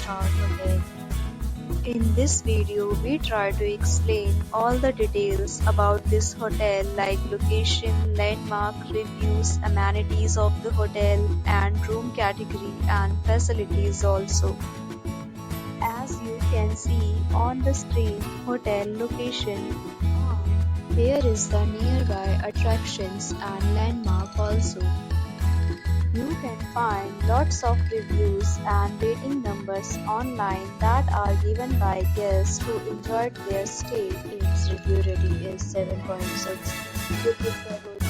5-star hotel. In this video, we try to explain all the details about this hotel like location, landmark, reviews, amenities of the hotel, and room category and facilities also. As you can see on the screen, hotel location. Here is the nearby attractions and landmark also. You can find lots of reviews and rating numbers online that are given by guests who enjoyed their stay. Its review rating is 7.6. Which is the good.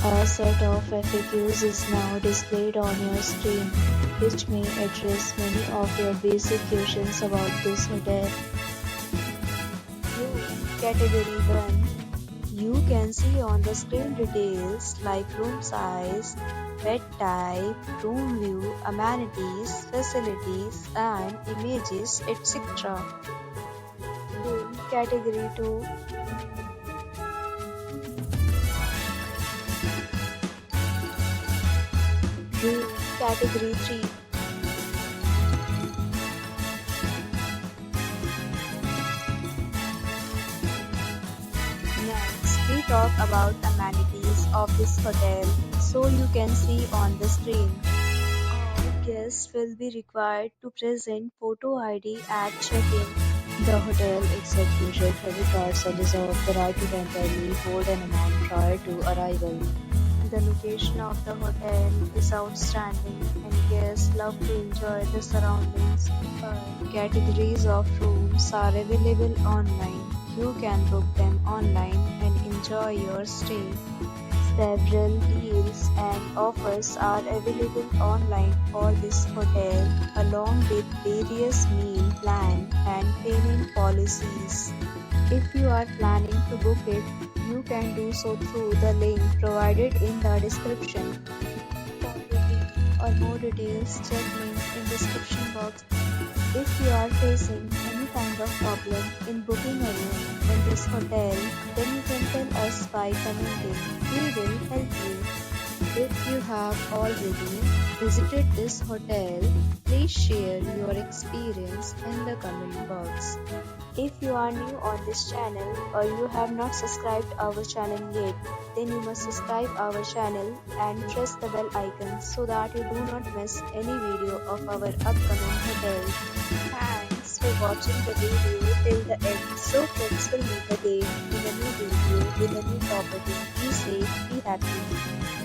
A set of FAQs is now displayed on your screen, which may address many of your basic questions about this hotel. Category 1. You can see on the screen details like room size, bed type, room view, amenities, facilities, and images, etc. Room category 2. Room category 3. Next, we talk about amenities of this hotel. So you can see on the screen. All guests will be required to present photo ID at check-in. The hotel accepts usual credit cards and reserves the right to temporarily hold an amount prior to arrival. The location of the hotel is outstanding and guests love to enjoy the surroundings. Categories of rooms are available online. You can book them online and enjoy your stay. Several deals and offers are available online for this hotel, along with various meal plan and payment policies. If you are planning to book it, you can do so through the link provided in the description. For booking or more details, check link in description box. If you are facing any kind of problem in booking a room in this hotel, then you can tell us by commenting. We will help you. If you have already visited this hotel, please share your experience in the comment box. If you are new on this channel or you have not subscribed our channel yet, then you must subscribe our channel and press the bell icon so that you do not miss any video of our upcoming hotel. Thanks for watching the video till the end. So friends, will meet again in a new video with a new property. Be safe, be happy.